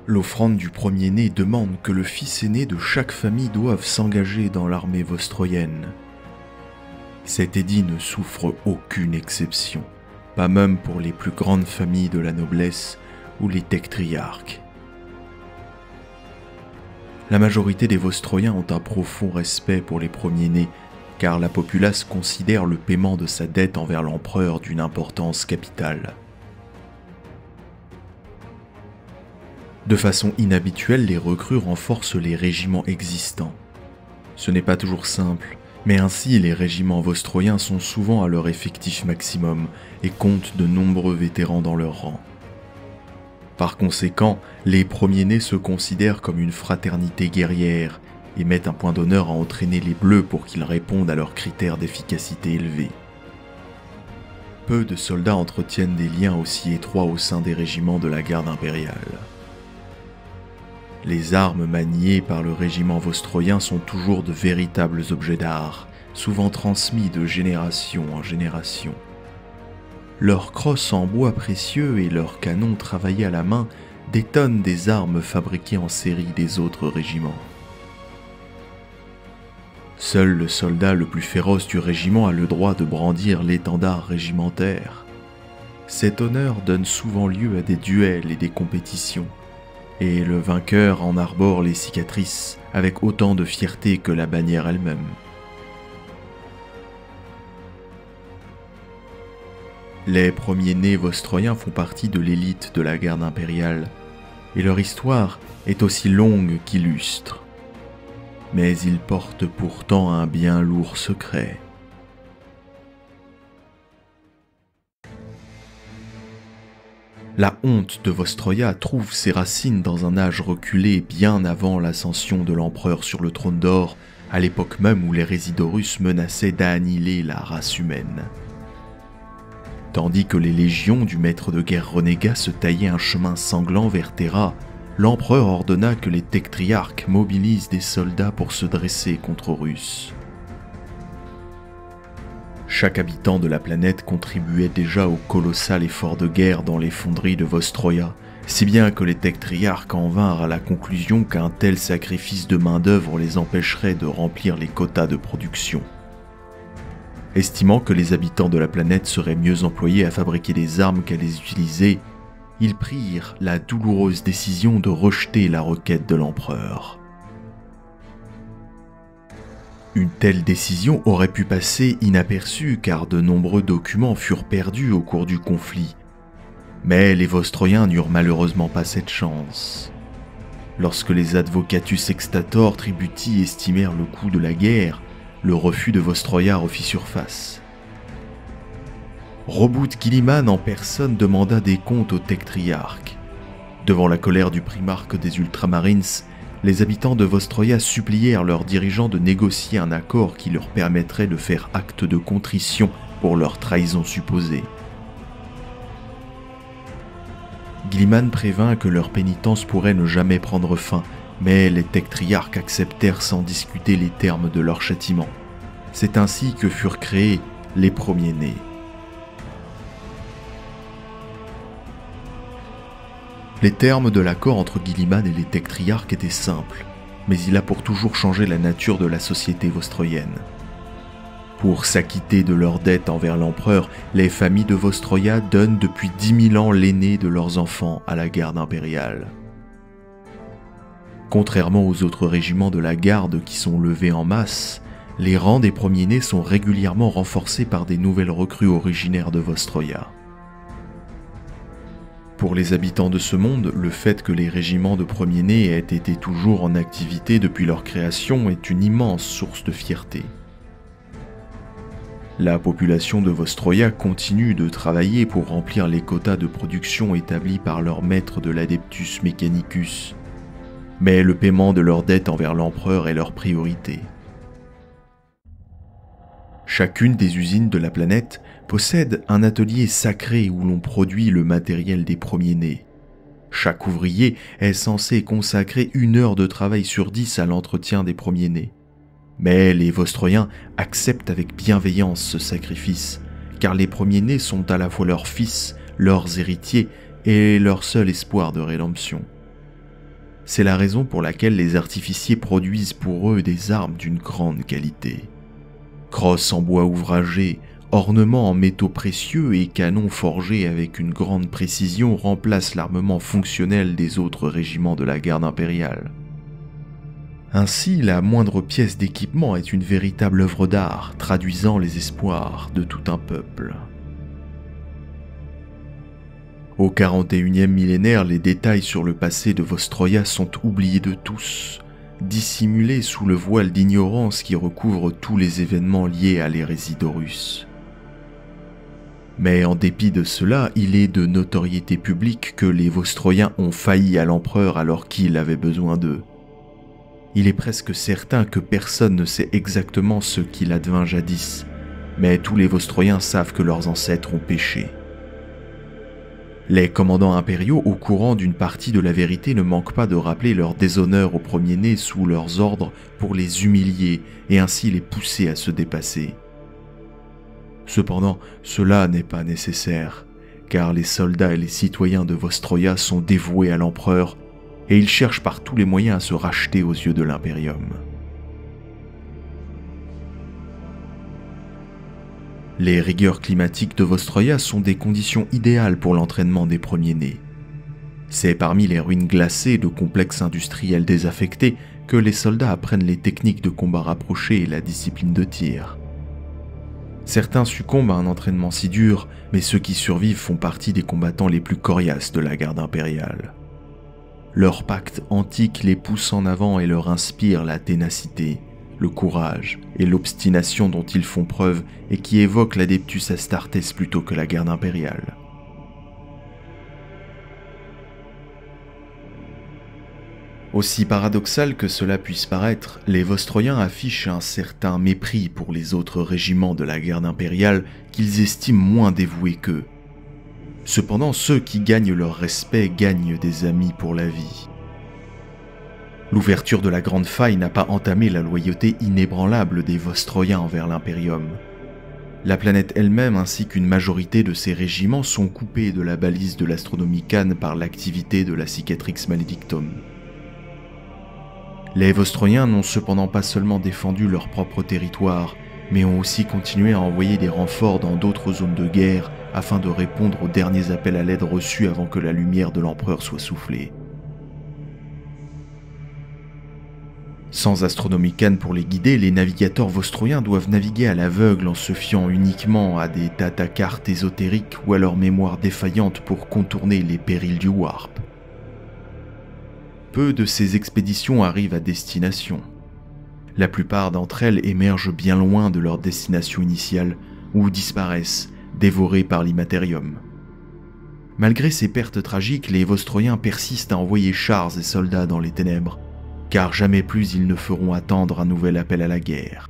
L'offrande du premier-né demande que le fils aîné de chaque famille doive s'engager dans l'armée vostroyenne. Cet édit ne souffre aucune exception, pas même pour les plus grandes familles de la noblesse ou les tectriarques. La majorité des Vostroyens ont un profond respect pour les premiers-nés, car la populace considère le paiement de sa dette envers l'empereur d'une importance capitale. De façon inhabituelle, les recrues renforcent les régiments existants. Ce n'est pas toujours simple, mais ainsi les régiments vostroyens sont souvent à leur effectif maximum et comptent de nombreux vétérans dans leur rang. Par conséquent, les premiers-nés se considèrent comme une fraternité guerrière et mettent un point d'honneur à entraîner les bleus pour qu'ils répondent à leurs critères d'efficacité élevés. Peu de soldats entretiennent des liens aussi étroits au sein des régiments de la garde impériale. Les armes maniées par le régiment vostroyen sont toujours de véritables objets d'art, souvent transmis de génération en génération. Leurs crosses en bois précieux et leurs canons travaillés à la main détonnent des armes fabriquées en série des autres régiments. Seul le soldat le plus féroce du régiment a le droit de brandir l'étendard régimentaire. Cet honneur donne souvent lieu à des duels et des compétitions, et le vainqueur en arbore les cicatrices avec autant de fierté que la bannière elle-même. Les premiers-nés vostroyens font partie de l'élite de la garde impériale, et leur histoire est aussi longue qu'illustre. Mais ils portent pourtant un bien lourd secret. La honte de Vostroya trouve ses racines dans un âge reculé bien avant l'ascension de l'empereur sur le trône d'or, à l'époque même où les Résidorus menaçaient d'annihiler la race humaine. Tandis que les légions du maître de guerre renégat se taillaient un chemin sanglant vers Terra, l'empereur ordonna que les tectriarques mobilisent des soldats pour se dresser contre Horus. Chaque habitant de la planète contribuait déjà au colossal effort de guerre dans les fonderies de Vostroya, si bien que les tectriarques en vinrent à la conclusion qu'un tel sacrifice de main-d'œuvre les empêcherait de remplir les quotas de production. Estimant que les habitants de la planète seraient mieux employés à fabriquer des armes qu'à les utiliser, ils prirent la douloureuse décision de rejeter la requête de l'empereur. Une telle décision aurait pu passer inaperçue car de nombreux documents furent perdus au cours du conflit. Mais les Vostroyens n'eurent malheureusement pas cette chance. Lorsque les Advocatus Extator Tributi estimèrent le coût de la guerre, le refus de Vostroya refit surface. Robout Guilliman en personne demanda des comptes au tectriarque. Devant la colère du primarque des Ultramarines, les habitants de Vostroya supplièrent leurs dirigeants de négocier un accord qui leur permettrait de faire acte de contrition pour leur trahison supposée. Guilliman prévint que leur pénitence pourrait ne jamais prendre fin, mais les tectriarques acceptèrent sans discuter les termes de leur châtiment. C'est ainsi que furent créés les premiers-nés. Les termes de l'accord entre Guilliman et les tectriarques étaient simples, mais il a pour toujours changé la nature de la société vostroyenne. Pour s'acquitter de leurs dettes envers l'empereur, les familles de Vostroya donnent depuis 10 000 ans l'aîné de leurs enfants à la garde impériale. Contrairement aux autres régiments de la garde qui sont levés en masse, les rangs des premiers-nés sont régulièrement renforcés par des nouvelles recrues originaires de Vostroya. Pour les habitants de ce monde, le fait que les régiments de premiers-nés aient été toujours en activité depuis leur création est une immense source de fierté. La population de Vostroya continue de travailler pour remplir les quotas de production établis par leur maître de l'Adeptus Mechanicus, mais le paiement de leurs dettes envers l'empereur est leur priorité. Chacune des usines de la planète possède un atelier sacré où l'on produit le matériel des premiers-nés. Chaque ouvrier est censé consacrer 1 heure de travail sur 10 à l'entretien des premiers-nés. Mais les Vostroyens acceptent avec bienveillance ce sacrifice, car les premiers-nés sont à la fois leurs fils, leurs héritiers et leur seul espoir de rédemption. C'est la raison pour laquelle les artificiers produisent pour eux des armes d'une grande qualité. Crosses en bois ouvragé, ornements en métaux précieux et canons forgés avec une grande précision remplacent l'armement fonctionnel des autres régiments de la garde impériale. Ainsi, la moindre pièce d'équipement est une véritable œuvre d'art, traduisant les espoirs de tout un peuple. Au 41e millénaire, les détails sur le passé de Vostroya sont oubliés de tous, dissimulés sous le voile d'ignorance qui recouvre tous les événements liés à l'hérésie d'Horus. Mais en dépit de cela, il est de notoriété publique que les Vostroyens ont failli à l'empereur alors qu'il avait besoin d'eux. Il est presque certain que personne ne sait exactement ce qu'il advint jadis, mais tous les Vostroyens savent que leurs ancêtres ont péché. Les commandants impériaux, au courant d'une partie de la vérité, ne manquent pas de rappeler leur déshonneur aux premiers-nés sous leurs ordres pour les humilier et ainsi les pousser à se dépasser. Cependant, cela n'est pas nécessaire, car les soldats et les citoyens de Vostroya sont dévoués à l'empereur et ils cherchent par tous les moyens à se racheter aux yeux de l'Imperium. Les rigueurs climatiques de Vostroya sont des conditions idéales pour l'entraînement des premiers-nés. C'est parmi les ruines glacées de complexes industriels désaffectés que les soldats apprennent les techniques de combat rapproché et la discipline de tir. Certains succombent à un entraînement si dur, mais ceux qui survivent font partie des combattants les plus coriaces de la garde impériale. Leur pacte antique les pousse en avant et leur inspire la ténacité, le courage et l'obstination dont ils font preuve et qui évoquent l'Adeptus Astartes plutôt que la garde impériale. Aussi paradoxal que cela puisse paraître, les Vostroyens affichent un certain mépris pour les autres régiments de la garde impériale qu'ils estiment moins dévoués qu'eux. Cependant, ceux qui gagnent leur respect gagnent des amis pour la vie. L'ouverture de la Grande Faille n'a pas entamé la loyauté inébranlable des Vostroyens envers l'Imperium. La planète elle-même ainsi qu'une majorité de ses régiments sont coupés de la balise de l'Astronomicane par l'activité de la Cicatrix Maledictum. Les Vostroyens n'ont cependant pas seulement défendu leur propre territoire, mais ont aussi continué à envoyer des renforts dans d'autres zones de guerre afin de répondre aux derniers appels à l'aide reçus avant que la lumière de l'empereur soit soufflée. Sans Astronomicane pour les guider, les navigateurs vostroyens doivent naviguer à l'aveugle en se fiant uniquement à des datacartes ésotériques ou à leur mémoire défaillante pour contourner les périls du Warp. Peu de ces expéditions arrivent à destination. La plupart d'entre elles émergent bien loin de leur destination initiale ou disparaissent, dévorées par l'Immaterium. Malgré ces pertes tragiques, les Vostroyens persistent à envoyer chars et soldats dans les ténèbres, car jamais plus ils ne feront attendre un nouvel appel à la guerre.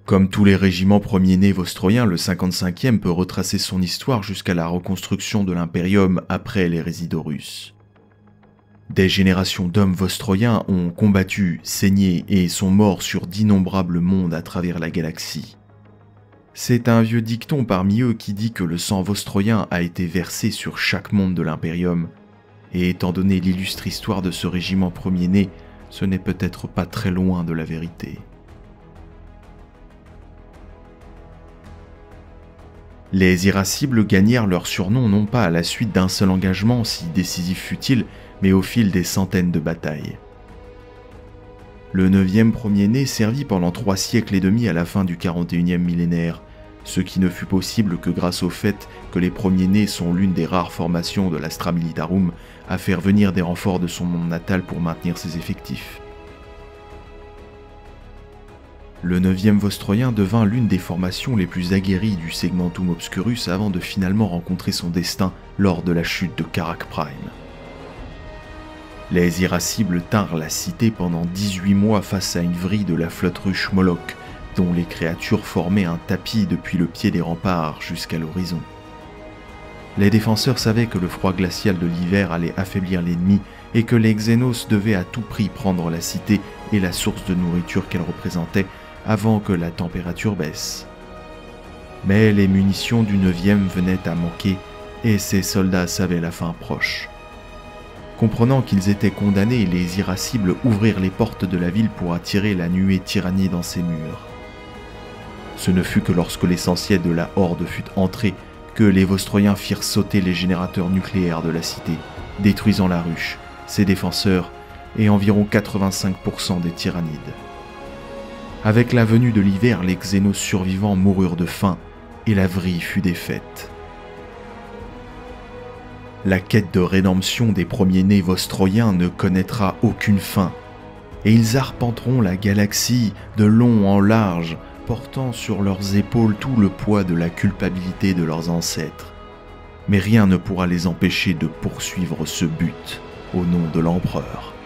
Comme tous les régiments premiers-nés vostroyens, le 55e peut retracer son histoire jusqu'à la reconstruction de l'Imperium après l'hérésie d'Horus. Des générations d'hommes vostroyens ont combattu, saigné et sont morts sur d'innombrables mondes à travers la galaxie. C'est un vieux dicton parmi eux qui dit que le sang vostroyen a été versé sur chaque monde de l'Imperium, et étant donné l'illustre histoire de ce régiment premier-né, ce n'est peut-être pas très loin de la vérité. Les Irascibles gagnèrent leur surnom non pas à la suite d'un seul engagement, si décisif fut-il, mais au fil des centaines de batailles. Le 9e premier-né servit pendant 3 siècles et demi à la fin du 41e millénaire, ce qui ne fut possible que grâce au fait que les premiers-nés sont l'une des rares formations de l'Astra Militarum à faire venir des renforts de son monde natal pour maintenir ses effectifs. Le 9e Vostroyen devint l'une des formations les plus aguerries du Segmentum Obscurus avant de finalement rencontrer son destin lors de la chute de Karak Prime. Les Irascibles tinrent la cité pendant 18 mois face à une vrille de la flotte ruche Moloch, dont les créatures formaient un tapis depuis le pied des remparts jusqu'à l'horizon. Les défenseurs savaient que le froid glacial de l'hiver allait affaiblir l'ennemi et que les Xénos devaient à tout prix prendre la cité et la source de nourriture qu'elle représentait avant que la température baisse. Mais les munitions du 9e venaient à manquer et ses soldats savaient la fin proche. Comprenant qu'ils étaient condamnés, les irascibles ouvrirent les portes de la ville pour attirer la nuée tyrannie dans ses murs. Ce ne fut que lorsque l'essentiel de la horde fut entré que les Vostroyens firent sauter les générateurs nucléaires de la cité, détruisant la ruche, ses défenseurs et environ 85% des tyrannides. Avec la venue de l'hiver, les Xénos survivants moururent de faim et la vrille fut défaite. La quête de rédemption des premiers-nés Vostroyens ne connaîtra aucune fin, et ils arpenteront la galaxie de long en large, portant sur leurs épaules tout le poids de la culpabilité de leurs ancêtres. Mais rien ne pourra les empêcher de poursuivre ce but au nom de l'Empereur.